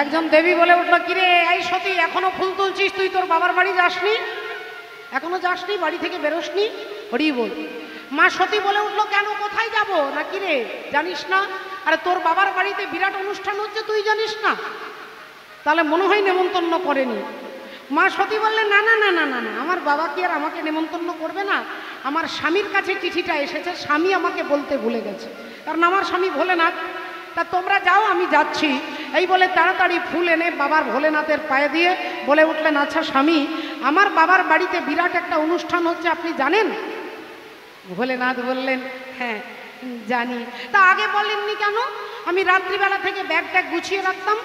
একজন দেবী বলে উঠলো, কিরে এই সতী, এখনো ফুল তুলছিস? তুই তোর বাবার বাড়ি যাসনি? এখনো যাসনি? বাড়ি থেকে বেরোসনি? হরি বল। মা সতী বলে উঠলো, কেন, কোথায় যাব? না কিরে জানিস না? আরে তোর বাবার বাড়িতে বিরাট অনুষ্ঠান হচ্ছে, তুই জানিস না? তাহলে মনে হয় নেমন্তন্ন করেনি। মা সতী বললেন, না না না না না না, আমার বাবা কি আর আমাকে নেমন্তন্ন করবে না? আমার স্বামীর কাছে চিঠিটা এসেছে, স্বামী আমাকে বলতে ভুলে গেছে, কারণ আমার স্বামী ভোলেনাথ। তা তোমরা যাও, আমি যাচ্ছি। এই বলে তাড়াতাড়ি ফুল এনে বাবার ভোলেনাথের পায়ে দিয়ে বলে উঠলেন, আচ্ছা স্বামী, আমার বাবার বাড়িতে বিরাট একটা অনুষ্ঠান হচ্ছে, আপনি জানেন? ভোলেনাথ বললেন, হ্যাঁ জানি। তা আগে বলেননি কেন? আমি রাত্রিবেলা থেকে ব্যাগ ট্যাগ গুছিয়ে রাখতাম,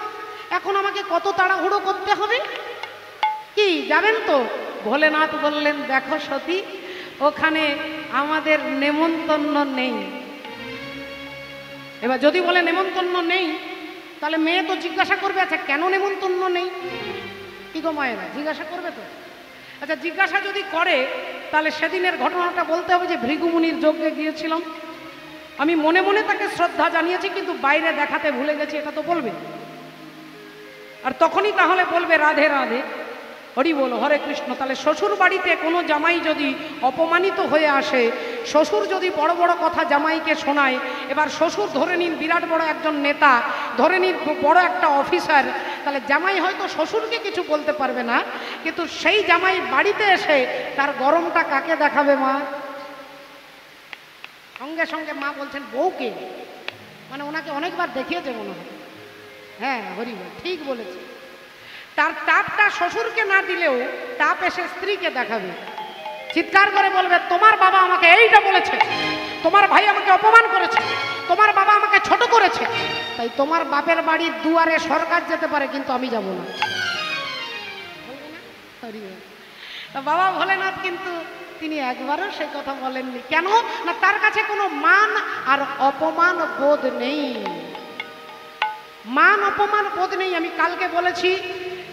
এখন আমাকে কত তাড়াহুড়ো করতে হবে। কি যাবেন তো? ভোলেনাথ বললেন, দেখো সতী, ওখানে আমাদের নেমন্তন্ন নেই। এবার যদি বলে নেমন্তন্ন নেই, তাহলে মেয়ে তো জিজ্ঞাসা করবে, আচ্ছা কেন নেমন্তন্ন নেই? কি গো মায়েরা, জিজ্ঞাসা করবে তো? আচ্ছা জিজ্ঞাসা যদি করে, তাহলে সেদিনের ঘটনাটা বলতে হবে যে ভৃগুমুনির যজ্ঞে গিয়েছিলাম, আমি মনে মনে তাকে শ্রদ্ধা জানিয়েছি, কিন্তু বাইরে দেখাতে ভুলে গেছি, এটা তো বলবে। আর তখনই তাহলে বলবে রাধে রাধে, হরি বল, হরে কৃষ্ণ। তাহলে শ্বশুর বাড়িতে কোনো জামাই যদি অপমানিত হয়ে আসে, শ্বশুর যদি বড় বড় কথা জামাইকে শোনায়, এবার শ্বশুর ধরে নিন বিরাট বড় একজন নেতা, ধরে নিন বড় একটা অফিসার, তাহলে জামাই হয়তো শ্বশুরকে কিছু বলতে পারবে না, কিন্তু সেই জামাই বাড়িতে এসে তার গরমটা কাকে দেখাবে? মা। সঙ্গে সঙ্গে মা বলছেন বউকে, মানে ওনাকে অনেকবার দেখিয়েছে মনে হয়। হ্যাঁ হরি বল, ঠিক বলেছে। তার তাপটা শ্বশুরকে না দিলেও তাপ এসে স্ত্রীকে দেখাবে, চিৎকার করে বলবে, তোমার বাবা আমাকে এইটা বলেছে, তোমার ভাই আমাকে অপমান করেছে, তোমার বাবা আমাকে ছোট করেছে, তাই তোমার বাপের বাড়ির দুয়ারে সরকার যেতে পারে, কিন্তু আমি যাব না। বাবা ভোলেনাথ কিন্তু তিনি একবারও সে কথা বলেননি। কেন না? তার কাছে কোনো মান আর অপমান বোধ নেই, মান অপমান বোধ নেই। আমি কালকে বলেছি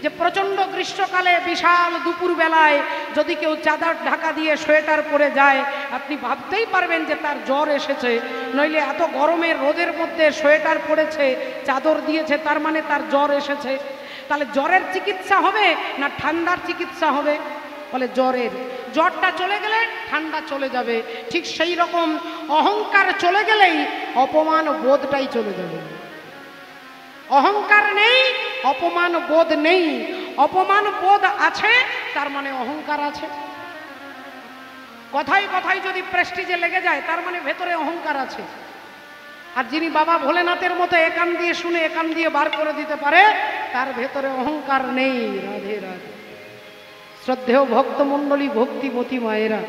যে প্রচণ্ড গ্রীষ্মকালে বিশাল দুপুর বেলায় যদি কেউ চাদর ঢাকা দিয়ে সোয়েটার পরে যায়, আপনি ভাবতেই পারবেন যে তার জ্বর এসেছে। নইলে এত গরমের রোদের মধ্যে সোয়েটার পরেছে, চাদর দিয়েছে, তার মানে তার জ্বর এসেছে। তাহলে জ্বরের চিকিৎসা হবে না ঠান্ডার চিকিৎসা হবে? বলে জ্বরের। জ্বরটা চলে গেলে ঠান্ডা চলে যাবে। ঠিক সেই রকম অহংকার চলে গেলেই অপমান বোধটাই চলে যাবে। অহংকার নেই, অপমান বোধ নেই। অপমান বোধ আছে, তার মানে অহংকার আছে। কথায় কথায় যদি প্রেস্টিজে লেগে যায়, তার মানে ভেতরে অহংকার আছে। আর যিনি বাবা ভোলেনাথের মতো একান দিয়ে শুনে একান দিয়ে বার করে দিতে পারে, তার ভেতরে অহংকার নেই। রাধে রাধে। শ্রদ্ধেয় ভক্তমণ্ডলী, ভক্তিমতী মায়েরা,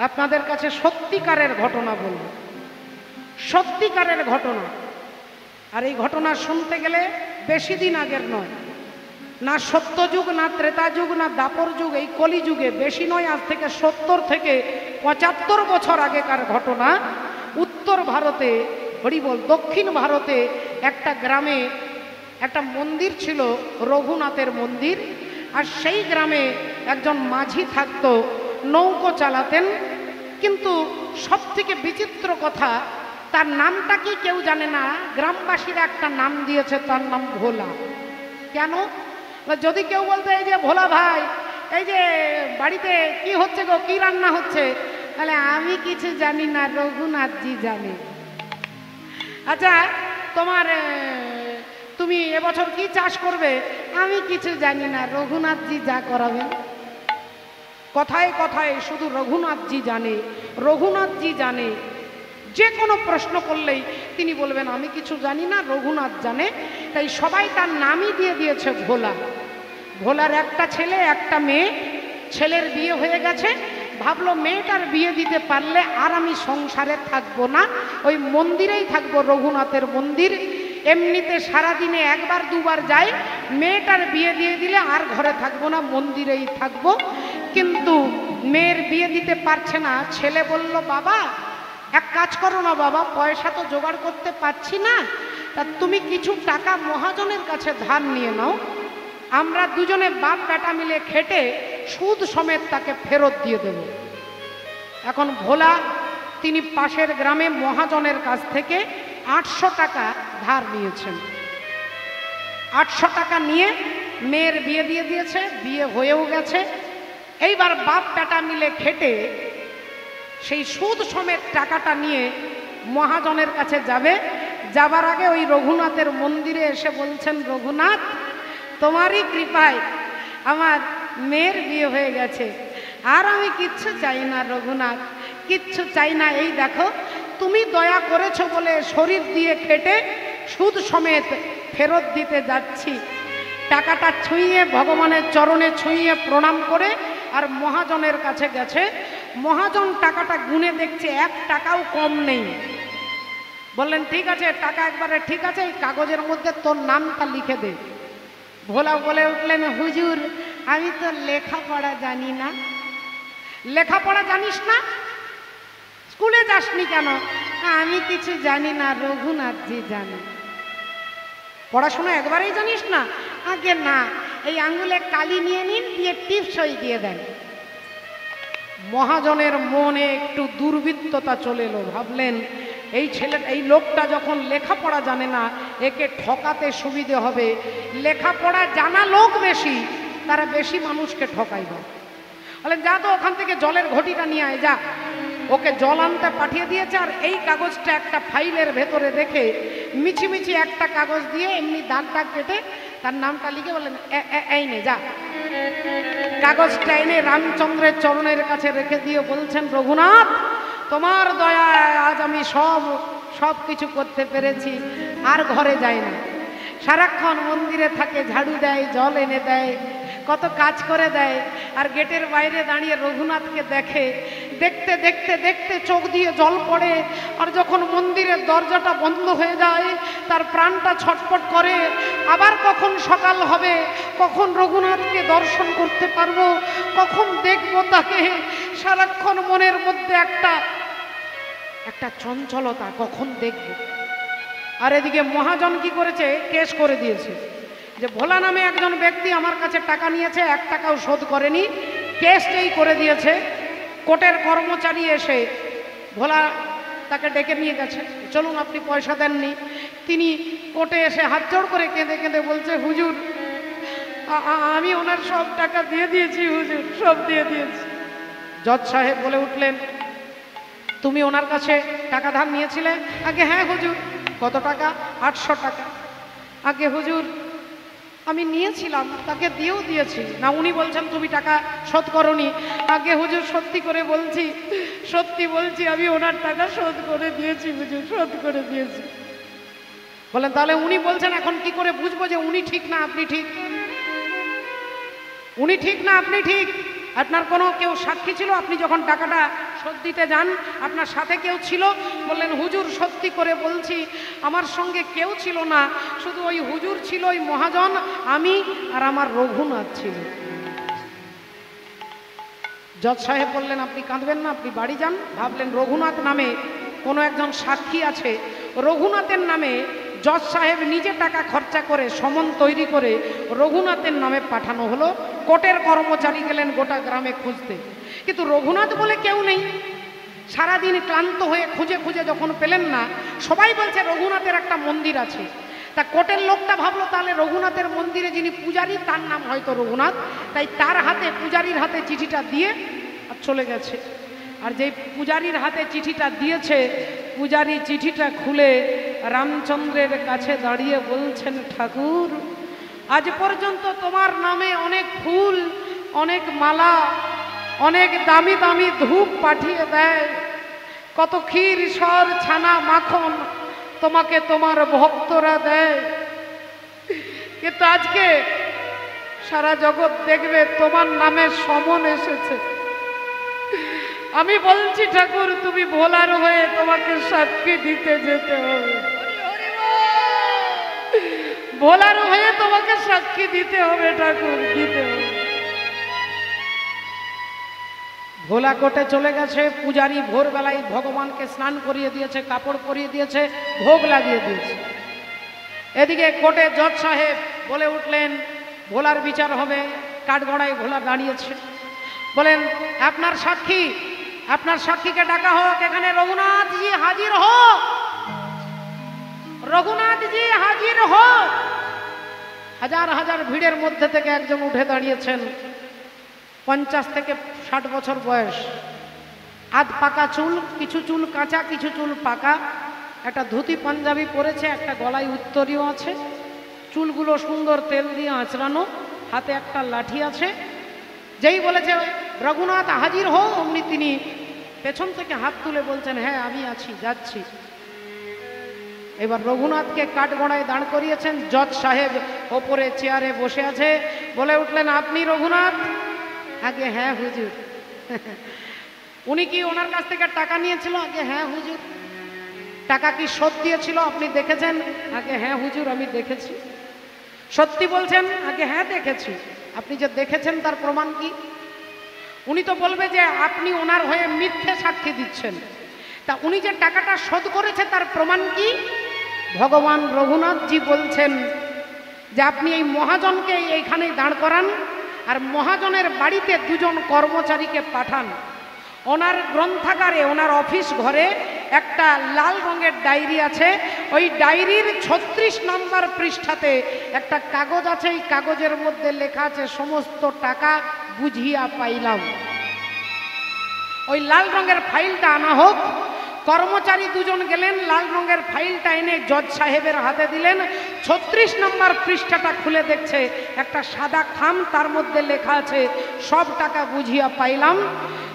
আপনাদের কাছে সত্যিকারের ঘটনা বলব, সত্যিকারের ঘটনা। আর এই ঘটনা শুনতে গেলে বেশি দিন আগের নয়, না সত্যযুগ, না ত্রেতা যুগ, না দাপর যুগ, এই কলিযুগে বেশি নয়, আজ থেকে 70 থেকে 75 বছর আগেকার ঘটনা। উত্তর ভারতে, হরিবল, দক্ষিণ ভারতে একটা গ্রামে একটা মন্দির ছিল, রঘুনাথের মন্দির। আর সেই গ্রামে একজন মাঝি থাকতো, নৌকো চালাতেন। কিন্তু সব থেকে বিচিত্র কথা, তার নামটা কি কেউ জানে না। গ্রামবাসীরা একটা নাম দিয়েছে, তার নাম ভোলা। কেন? যদি কেউ বলতে, এই যে ভোলা ভাই, এই যে বাড়িতে কি হচ্ছে গো, কি রান্না হচ্ছে, তাহলে আমি কিছু জানি না, রঘুনাথজি জানে। আচ্ছা তুমি এবছর কি চাষ করবে? আমি কিছু জানি না, রঘুনাথজি যা করাবেন। কথায় কথায় শুধু রঘুনাথজি জানে, রঘুনাথজি জানে। যে কোনো প্রশ্ন করলেই তিনি বলবেন আমি কিছু জানি না, রঘুনাথ জানে। তাই সবাই তার নামই দিয়ে দিয়েছে ভোলা। ভোলার একটা ছেলে, একটা মেয়ে। ছেলের বিয়ে হয়ে গেছে, ভাবলো মেয়েটার বিয়ে দিতে পারলে আর আমি সংসারে থাকবো না, ওই মন্দিরেই থাকবো, রঘুনাথের মন্দির। এমনিতে সারাদিনে একবার দুবার যাই, মেয়েটার বিয়ে দিয়ে দিলে আর ঘরে থাকবো না, মন্দিরেই থাকবো। কিন্তু মেয়ের বিয়ে দিতে পারছে না। ছেলে বলল, বাবা এক কাজ করো না বাবা, পয়সা তো জোগাড় করতে পারছি না, তা তুমি কিছু টাকা মহাজনের কাছে ধার নিয়ে নাও, আমরা দুজনে বাপ বেটা মিলে খেটে সুদ সমেত তাকে ফেরত দিয়ে দেব। এখন ভোলা তিনি পাশের গ্রামে মহাজনের কাছ থেকে 800 টাকা ধার নিয়েছেন। 800 টাকা নিয়ে মেয়ের বিয়ে দিয়ে দিয়েছে, বিয়ে হয়েও গেছে। এইবার বাপ বেটা মিলে খেটে সেই সুদ সমেত টাকাটা নিয়ে মহাজনের কাছে যাবে। যাবার আগে ওই রঘুনাথের মন্দিরে এসে বলছেন, রঘুনাথ, তোমারই কৃপায় আমার মেয়ের বিয়ে হয়ে গেছে, আর আমি কিচ্ছু চাই না রঘুনাথ, কিচ্ছু চাই না। এই দেখো, তুমি দয়া করেছো বলে শরীর দিয়ে খেটে সুদ সমেত ফেরত দিতে যাচ্ছি। টাকাটা ছুঁয়ে ভগবানের চরণে ছুঁয়ে প্রণাম করে আর মহাজনের কাছে গেছে। মহাজন টাকাটা গুনে দেখছে 1 টাকাও কম নেই। বললেন, ঠিক আছে, টাকা একবারে ঠিক আছে, এই কাগজের মধ্যে তোর নামটা লিখে দে। ভোলা বলে উঠলেন, হুজুর, আমি তো লেখাপড়া জানি না। লেখাপড়া জানিস না? স্কুলে যাসনি কেন? আমি কিছু জানি না, রঘুনাথজি জানে। পড়াশোনা একবারেই জানিস না? আগে না, এই আঙ্গুলে কালি নিয়ে নিন, দিয়ে টিপ সই দিয়ে দেন। মহাজনের মনে একটু দুর্বৃত্ততা চলে এলো। ভাবলেন, এই এই লোকটা যখন লেখাপড়া জানে না, একে ঠকাতে সুবিধে হবে। লেখাপড়া জানা লোক বেশি, তারা বেশি মানুষকে ঠকাইবে। বলেন, যা তো ওখান থেকে জলের ঘটিটা নিয়ে আয়, যা। ওকে জল আনতে পাঠিয়ে দিয়েছে। আর এই কাগজটা একটা ফাইলের ভেতরে রেখে মিছিমিছি একটা কাগজ দিয়ে এমনি দাগ দাগ কেটে তার নামটা লিখে বললেন, এই নে, যা। কাগজটা এনে রামচন্দ্রের চরণের কাছে রেখে দিয়ে বলছেন, রঘুনাথ, তোমার দয়ায় আজ আমি সব কিছু করতে পেরেছি, আর ঘরে যাই না। সারাক্ষণ মন্দিরে থাকে, ঝাড়ু দেয়, জল এনে দেয়, কত কাজ করে দেয়। আর গেটের বাইরে দাঁড়িয়ে রঘুনাথকে দেখে। দেখতে দেখতে দেখতে চোখ দিয়ে জল পড়ে। আর যখন মন্দিরের দরজাটা বন্ধ হয়ে যায়, তার প্রাণটা ছটফট করে। আবার কখন সকাল হবে, কখন রঘুনাথকে দর্শন করতে পারবো, কখন দেখবো তাকে। সারাক্ষণ মনের মধ্যে একটা চঞ্চলতা, কখন দেখবো। আর এদিকে মহাজন কি করেছে, কেস করে দিয়েছে যে ভোলা নামে একজন ব্যক্তি আমার কাছে টাকা নিয়েছে, 1 টাকাও শোধ করেনি। কেসটাই করে দিয়েছে। কোর্টের কর্মচারী এসে ভোলা তাকে ডেকে নিয়ে গেছে, চলুন, আপনি পয়সা দেননি। তিনি কোর্টে এসে হাত জোড় করে কেঁদে কেঁদে বলছে, হুজুর, আমি ওনার সব টাকা দিয়ে দিয়েছি হুজুর, সব দিয়ে দিয়েছি। জজ সাহেব বলে উঠলেন, তুমি ওনার কাছে টাকা ধার নিয়েছিলে? আগে হ্যাঁ হুজুর। কত টাকা? 800 টাকা। আগে হুজুর, আমি নিয়েছিলাম, তাকে দিয়েও দিয়েছি। না, উনি বলছেন তুমি টাকা শোধ করনি। আগে হুজুর, সত্যি করে বলছি, সত্যি বলছি, আমি ওনার টাকা শোধ করে দিয়েছি হুজুর, শোধ করে দিয়েছি। বলেন, তাহলে উনি বলছেন, এখন কি করে বুঝবো যে উনি ঠিক না আপনি ঠিক? উনি ঠিক না আপনি ঠিক? আপনার কোনো কেউ সাক্ষী ছিল? আপনি যখন টাকাটা শোধ দিতে যান, আপনার সাথে কেউ ছিল? বললেন, হুজুর, সত্যি করে বলছি, আমার সঙ্গে কেউ ছিল না, শুধু ওই হুজুর ছিল, ওই মহাজন, আমি আর আমার রঘুনাথ ছিল। জজ সাহেব বললেন, আপনি কাঁদবেন না, আপনি বাড়ি যান। ভাবলেন রঘুনাথ নামে কোনো একজন সাক্ষী আছে। রঘুনাথের নামে জজ সাহেব নিজে টাকা খরচা করে সমন তৈরি করে রঘুনাথের নামে পাঠানো হলো। কোর্টের কর্মচারী গেলেন গোটা গ্রামে খুঁজতে, কিন্তু রঘুনাথ বলে কেউ নেই। সারাদিন ক্লান্ত হয়ে খুঁজে খুঁজে যখন পেলেন না, সবাই বলছে রঘুনাথের একটা মন্দির আছে। তা কোর্টের লোকটা ভাবলো, তাহলে রঘুনাথের মন্দিরে যিনি পূজারী, তার নাম হয়তো রঘুনাথ। তাই তার হাতে, পূজারীর হাতে চিঠিটা দিয়ে আর চলে গেছে। আর যেই পূজারীর হাতে চিঠিটা দিয়েছে, পূজারী চিঠিটা খুলে রামচন্দ্রের কাছে দাঁড়িয়ে বলছেন, ঠাকুর, আজ পর্যন্ত তোমার নামে অনেক ফুল, অনেক মালা, অনেক দামি দামি ধূপ পাঠিয়ে দেয়, কত ক্ষীর, সর, ছানা, মাখন তোমাকে তোমার ভক্তরা দেয়, কিন্তু আজকে সারা জগৎ দেখবে তোমার নামে সমন এসেছে। আমি বলছি ঠাকুর, তুমি ভোলার হয়ে তোমাকে সাক্ষী দিতে যেতে হবে। ভোলার হয়ে তোমাকে সাক্ষী দিতে হবে ঠাকুর, দিতে হবে। ভোলা কোটে চলে গেছে। পূজারী ভোরবেলায় ভগবানকে স্নান করিয়ে দিয়েছে, কাপড় পরিয়ে দিয়েছে, ভোগ লাগিয়ে দিয়েছে। এদিকে কোর্টে জজ সাহেব বলে উঠলেন, ভোলার বিচার হবে। কাঠগড়ায় ভোলা দাঁড়িয়েছে। বলেন, আপনার সাক্ষী, আপনার সাক্ষীকে ডাকা হোক, এখানে রঘুনাথজি হাজির হোক, রঘুনাথজি হাজির হোক। হাজার হাজার ভিড়ের মধ্যে থেকে একজন উঠে দাঁড়িয়েছেন, 50 থেকে 60 বছর বয়স, আধ পাকা চুল, কিছু চুল কাঁচা কিছু চুল পাকা, একটা ধুতি পাঞ্জাবি পরেছে, একটা গলায় উত্তরীয় আছে, চুলগুলো সুন্দর তেল দিয়ে আঁচড়ানো, হাতে একটা লাঠি আছে। যেই বলেছে রঘুনাথ হাজির হও, অমনি তিনি পেছন থেকে হাত তুলে বলছেন, হ্যাঁ আমি আছি, যাচ্ছি। এবার রঘুনাথকে কাঠগড়ায় দাঁড় করিয়েছেন, জজ সাহেব ওপরে চেয়ারে বসে আছে, বলে উঠলেন, আপনি রঘুনাথ? আগে হ্যাঁ হুজুর। উনি কি ওনার কাছ থেকে টাকা নিয়েছিল? আগে হ্যাঁ হুজুর। টাকা কি শোধ দিয়েছিল? আপনি দেখেছেন? আগে হ্যাঁ হুজুর আমি দেখেছি। সত্যি বলছেন? আগে হ্যাঁ দেখেছি। আপনি যে দেখেছেন তার প্রমাণ কি? উনি তো বলবে যে আপনি ওনার হয়ে মিথ্যে সাক্ষী দিচ্ছেন। তা উনি যে টাকাটা শোধ করেছে তার প্রমাণ কি? ভগবান রঘুনাথজি বলছেন যে আপনি এই মহাজনকে এইখানে দাঁড় করান, আর মহাজনের বাড়িতে দুজন কর্মচারীকে পাঠান। ওনার গ্রন্থাগারে, ওনার অফিস ঘরে একটা লাল রঙের ডায়েরি আছে, ওই ডায়েরির 36 নম্বর পৃষ্ঠাতে একটা কাগজ আছে, এই কাগজের মধ্যে লেখা আছে সমস্ত টাকা বুঝিয়া পাইলাম। ওই লাল রঙের ফাইলটা আনা হোক। কর্মচারী দুজন গেলেন, লাল রঙের ফাইলটা এনে জজ সাহেবের হাতে দিলেন। 36 নম্বর পৃষ্ঠাটা খুলে দেখছে একটা সাদা খাম, তার মধ্যে লেখা আছে সব টাকা বুঝিয়া পাইলাম।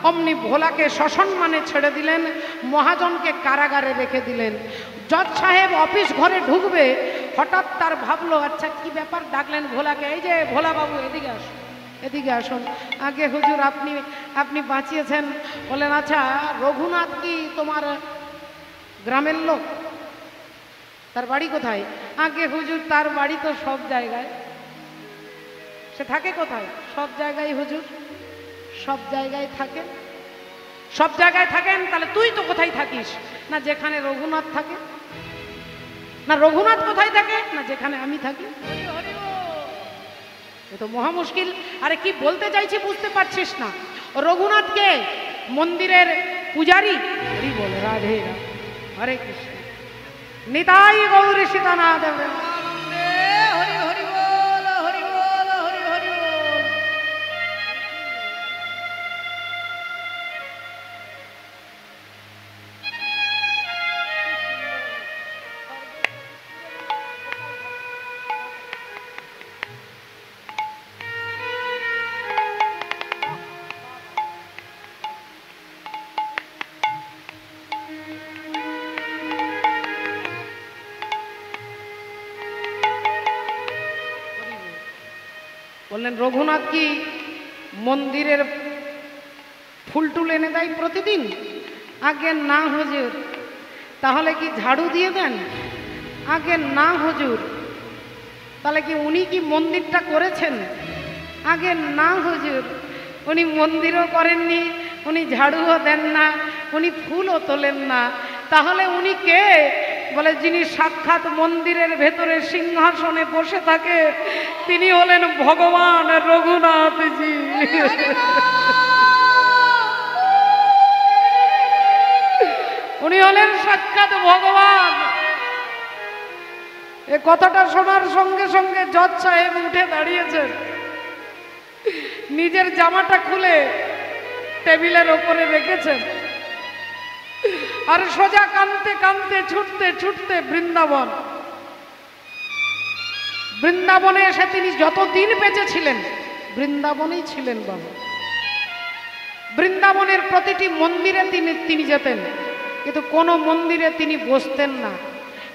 অমনি ভোলাকে সসম্মানে ছেড়ে দিলেন, মহাজনকে কারাগারে রেখে দিলেন। জজ সাহেব অফিস ঘরে ঢুকবে, হঠাৎ তার ভাবলো, আচ্ছা কি ব্যাপার, ডাকলেন ভোলাকে, এই যে ভোলা বাবু এদিকে আসুন, এদিকে আসুন। আগে হুজুর আপনি বাঁচিয়েছেন। বলেন, আচ্ছা রঘুনাথ কি তোমার গ্রামের লোক? তার বাড়ি কোথায়? আগে হুজুর তার বাড়ি তো সব জায়গায়। সে থাকে কোথায়? সব জায়গায় হুজুর, সব জায়গায় থাকেন। সব জায়গায় থাকেন, তাহলে তুই তো কোথায় থাকিস? না যেখানে রঘুনাথ থাকে। না রঘুনাথ কোথায় থাকে? না যেখানে আমি থাকি। এ তো মহা মুশকিল। আরে কি বলতে চাইছি বুঝতে পারছিস না? রঘুনাথ কে? মন্দিরের পূজারী। হরি বল, রাধে রাধে, হরে কৃষ্ণ, নিতাই গৌর সীতানাথ। হরি হরি বল, হরি বল, হরি হরি বল। বললেন, রঘুনাথ কি মন্দিরের ফুল টুল এনে দেয় প্রতিদিন? আগে না হুজুর। তাহলে কি ঝাড়ু দিয়ে দেন? আগে না হুজুর। তাহলে কি উনি কি মন্দিরটা করেছেন? আগে না হুজুর। উনি মন্দিরও করেননি, উনি ঝাড়ুও দেন না, উনি ফুলও তোলেন না। তাহলে উনি কে? বলে, যিনি সাক্ষাৎ মন্দিরের ভেতরে সিংহাসনে বসে থাকে তিনি হলেন ভগবান রঘুনাথজি। উনি হলেন সাক্ষাৎ ভগবান। এ কথাটা শোনার সঙ্গে সঙ্গে জজ সাহেব উঠে দাঁড়িয়েছেন, নিজের জামাটা খুলে টেবিলের ওপরে রেখেছেন, আর সোজা কাঁদতে কাঁদতে ছুটতে ছুটতে বৃন্দাবন। বৃন্দাবনে এসে তিনি যতদিন বেঁচে ছিলেন বৃন্দাবনেই ছিলেন বাবা। বৃন্দাবনের প্রতিটি মন্দিরে তিনি যেতেন, কিন্তু কোনো মন্দিরে তিনি বসতেন না।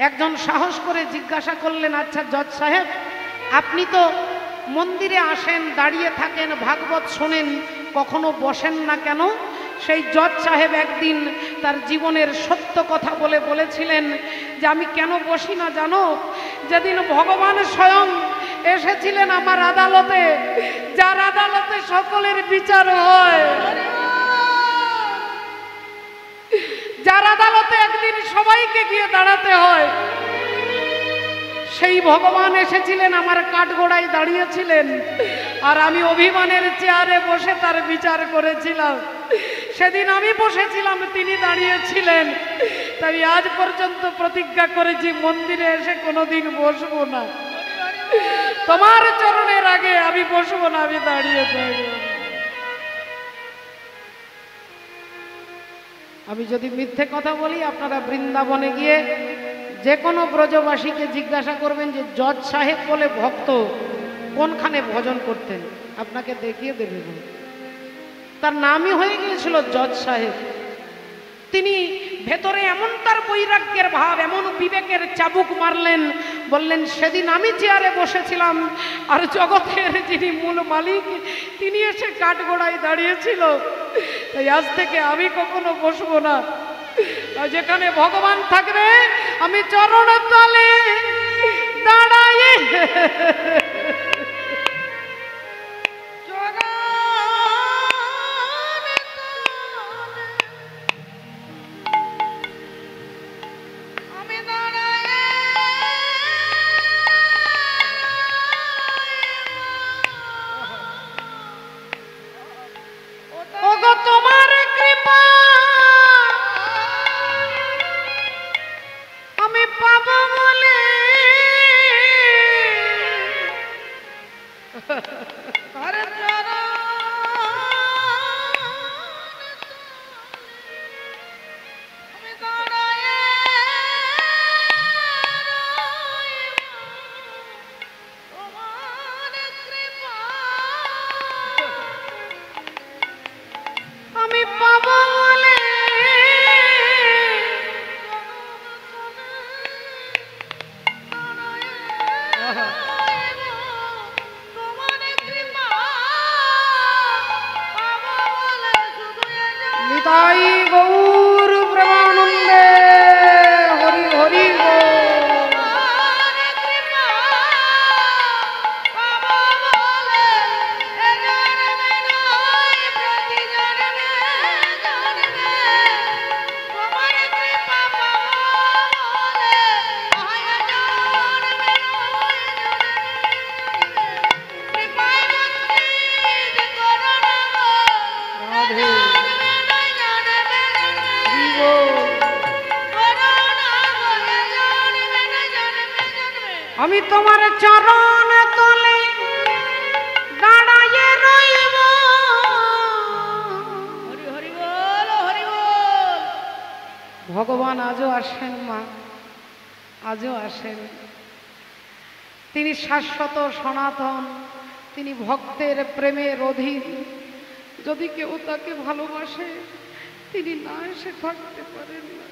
একজন সাহস করে জিজ্ঞাসা করলেন, আচ্ছা জজ সাহেব, আপনি তো মন্দিরে আসেন, দাঁড়িয়ে থাকেন, ভাগবত শোনেন, কখনো বসেন না কেন? সেই জজ সাহেব একদিন তার জীবনের সত্য কথা বলেছিলেন যে আমি কেন বসি না জানো? যেদিন ভগবান স্বয়ং এসেছিলেন আমার আদালতে, যার আদালতে সকলের বিচার হয়, যার আদালতে একদিন সবাইকে গিয়ে দাঁড়াতে হয়, সেই ভগবান এসেছিলেন আমার কাঠগড়ায় দাঁড়িয়েছিলেন, আর আমি অভিমানের চেয়ারে বসে তার বিচার করেছিলাম। সেদিন আমি বসেছিলাম, তিনি দাঁড়িয়েছিলেন। তাই আজ পর্যন্ত প্রতিজ্ঞা করেছি মন্দিরে এসে কোনোদিন বসবো না। তোমার চরণের আগে আমি বসবো না, আমি দাঁড়িয়ে থাকবো। আমি যদি মিথ্যে কথা বলি, আপনারা বৃন্দাবনে গিয়ে যে কোনো ব্রজবাসীকে জিজ্ঞাসা করবেন যে জজ সাহেব বলে ভক্ত কোনখানে ভজন করতেন, আপনাকে দেখিয়ে দেবে। তার নামই হয়ে গিয়েছিল জজ সাহেব। তিনি ভেতরে এমন তার বৈরাগ্যের ভাব, এমন বিবেকের চাবুক মারলেন, বললেন সেদিন আমি চেয়ারে বসেছিলাম আর জগতের যিনি মূল মালিক তিনি এসে কাঠগোড়ায় দাঁড়িয়েছিল, তাই আজ থেকে আমি কখনো বসবো না। যেখানে ভগবান থাকবে আমি চরণ তলে দাঁড়াই। তোমার কৃপা আমি পাবো বলে আমি পাবো বলে নিতাই গৌর প্রেমানন্দে হরি হরি গো। আমি তোমার চরণ তলে দাঁড়াইয়ে রইব। হরি হরি বল, হরি বল। ভগবান আজও আসেন মা, আজও আসেন। তিনি শাশ্বত সনাতন, তিনি ভক্তের প্রেমের অধীন। যদি কেউ তাকে ভালোবাসে তিনি না এসে থাকতে পারেন না,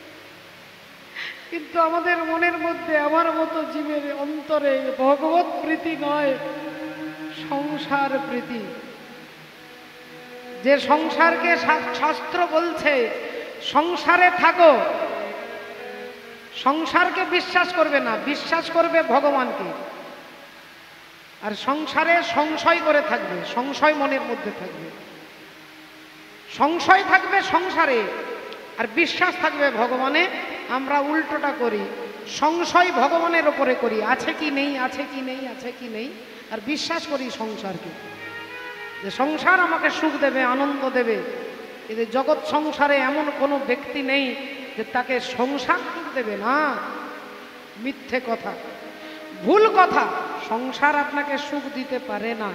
কিন্তু আমাদের মনের মধ্যে আমার মতো জীবের অন্তরে ভগবত প্রীতি নয়, সংসার প্রীতি। যে সংসারকে শাস্ত্র বলছে সংসারে থাকো, সংসারকে বিশ্বাস করবে না, বিশ্বাস করবে ভগবানকে। আর সংসারে সংশয় করে থাকবে, সংশয় মনের মধ্যে থাকবে, সংশয় থাকবে সংসারে আর বিশ্বাস থাকবে ভগবানে। আমরা উল্টোটা করি, সংশয় ভগবানের ওপরে করি, আছে কি নেই, আছে কি নেই, আছে কি নেই, আর বিশ্বাস করি সংসারকে, যে সংসার আমাকে সুখ দেবে, আনন্দ দেবে। কিন্তু জগৎ সংসারে এমন কোনো ব্যক্তি নেই যে তাকে সংসার সুখ দেবে না। মিথ্যে কথা, ভুল কথা। সংসার আপনাকে সুখ দিতে পারে না।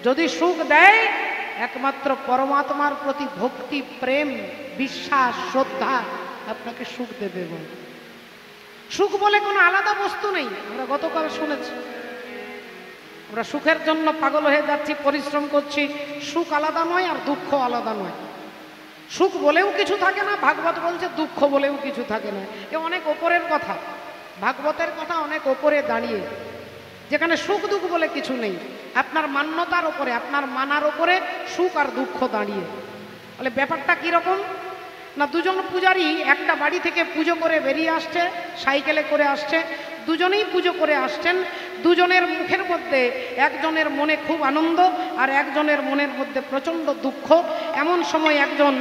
যদি সুখ দেয় একমাত্র পরমাত্মার প্রতি ভক্তি, প্রেম, বিশ্বাস, শ্রদ্ধা আপনাকে সুখ দেবে। সুখ বলে কোনো আলাদা বস্তু নেই। আমরা গতকাল শুনেছি, আমরা সুখের জন্য পাগল হয়ে যাচ্ছি, পরিশ্রম করছি। সুখ আলাদা নয় আর দুঃখ আলাদা নয়। সুখ বলেও কিছু থাকে না, ভাগবত বলছে দুঃখ বলেও কিছু থাকে না। এ অনেক ওপরের কথা, ভাগবতের কথা অনেক ওপরে দাঁড়িয়ে, যেখানে সুখ দুঃখ বলে কিছু নেই। আপনার মান্যতার ওপরে, আপনার মানার ওপরে সুখ আর দুঃখ দাঁড়িয়ে। তাহলে ব্যাপারটা কীরকম না, দুজন পূজারী একটা বাড়ি থেকে পুজো করে বেরিয়ে আসছে, সাইকেলে করে আসছে। দুজনেই পুজো করে আসছেন। দুজনের মুখের মধ্যে একজনের মনে খুব আনন্দ আর একজনের মনের মধ্যে প্রচণ্ড দুঃখ। এমন সময় একজন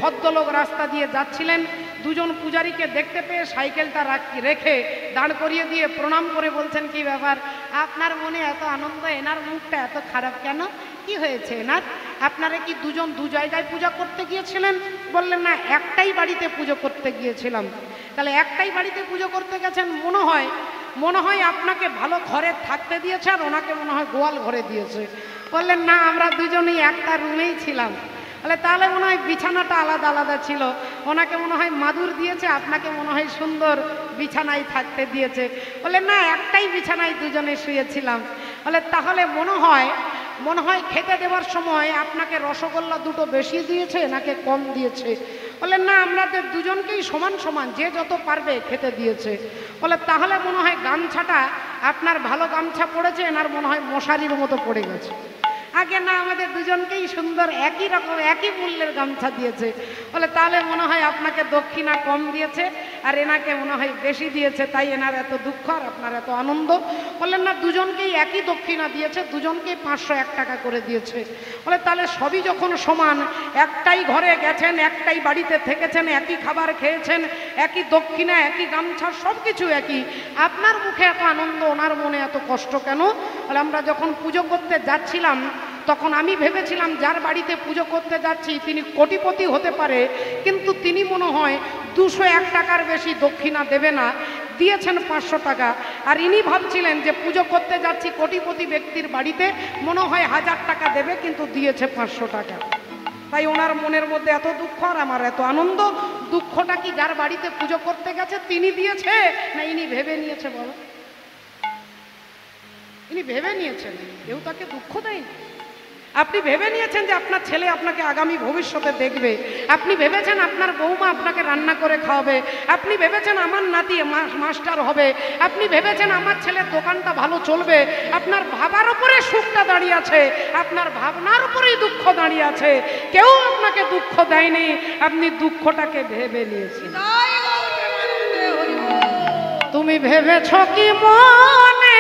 ভদ্রলোক রাস্তা দিয়ে যাচ্ছিলেন, দুজন পূজারীকে দেখতে পেয়ে সাইকেলটা রেখে দাঁড় করিয়ে দিয়ে প্রণাম করে বলছেন, কি ব্যাপার, আপনার মনে এত আনন্দ, এনার মুখটা এত খারাপ কেন, কি হয়েছে এনার? আপনারা কি দুজন দু জায়গায় পূজা করতে গিয়েছিলেন? বললেন না, একটাই বাড়িতে পুজো করতে গিয়েছিলাম। তাহলে একটাই বাড়িতে পুজো করতে গেছেন, মনে হয় আপনাকে ভালো ঘরে থাকতে দিয়েছে আর ওনাকে মনে হয় গোয়াল ঘরে দিয়েছে। বললেন না, আমরা দুজনেই একটা রুমেই ছিলাম। তাহলে মনে হয় বিছানাটা আলাদা আলাদা ছিল। ওনাকে মনে হয় মাদুর দিয়েছে, আপনাকে মনে হয় সুন্দর বিছানায় থাকতে দিয়েছে। বললেন না, একটাই বিছানায় দুজনে শুয়েছিলাম। তাহলে মনে হয় খেতে দেওয়ার সময় আপনাকে রসগোল্লা দুটো বেশি দিয়েছে নাকি কম দিয়েছে? বললেন না, আমাদের দুজনকেই সমান সমান, যে যত পারবে খেতে দিয়েছে। তাহলে মনে হয় গামছাটা আপনার ভালো গামছা পড়েছে, এনার মনে হয় মশারির মতো পড়ে গেছে। আগে না, আমাদের দুজনকেই সুন্দর একই রকম একই মূল্যের গামছা দিয়েছে। তাহলে মনে হয় আপনাকে দক্ষিণা কম দিয়েছে আর এনাকে মনে হয় বেশি দিয়েছে, তাই এনার এত দুঃখ আর আপনার এত আনন্দ। বললেন না, দুজনকেই একই দক্ষিণা দিয়েছে, দুজনকেই 501 টাকা করে দিয়েছে। তাহলে সবই যখন সমান, একটাই ঘরে গেছেন, একটাই বাড়িতে থেকেছেন, একই খাবার খেয়েছেন, একই দক্ষিণা, একই গামছা, সব কিছু একই, আপনার মুখে এত আনন্দ, ওনার মনে এত কষ্ট কেন? আমরা যখন পুজো করতে যাচ্ছিলাম তখন আমি ভেবেছিলাম যার বাড়িতে পুজো করতে যাচ্ছি তিনি কোটিপতি হতে পারে, কিন্তু তিনি মনে হয় 201 টাকার বেশি দক্ষিণা দেবে না, দিয়েছেন 500 টাকা। আর ইনি ভাবছিলেন যে পুজো করতে যাচ্ছি কোটিপতি ব্যক্তির বাড়িতে, মনে হয় 1000 টাকা দেবে, কিন্তু দিয়েছে 500 টাকা। তাই ওনার মনের মধ্যে এত দুঃখ আর আমার এত আনন্দ। দুঃখটা কি যার বাড়িতে পুজো করতে গেছে তিনি দিয়েছে না ইনি ভেবে নিয়েছে? বলো, ইনি ভেবে নিয়েছেন, কেউ তাকে দুঃখ দেয়নি। আপনি ভেবে নিয়েছেন যে আপনার ছেলে আপনাকে আগামী ভবিষ্যতে দেখবে, আপনি ভেবেছেন আপনার বৌমা আপনাকে রান্না করে খাওয়াবে, আপনি ভেবেছেন আমার নাতি মাস্টার হবে, আপনি ভেবেছেন আমার ছেলের দোকানটা ভালো চলবে। আপনার ভাবার উপরে সুখটা দাঁড়িয়ে আছে, আপনার ভাবনার উপরেই দুঃখ দাঁড়িয়ে আছে। কেউ আপনাকে দুঃখ দেয়নি, আপনি দুঃখটাকে ভেবে নিয়েছেন। তুমি ভেবেছ কি মনে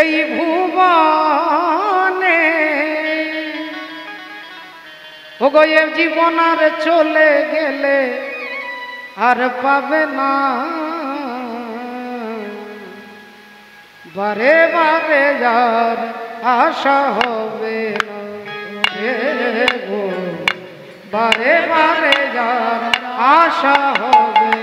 এই ভুবনে ওগো এ জীবন আর চলে গেলে আর পাবে না, বারে বারে যার আশা হবে না গো, বারে বারে যার আশা হবে।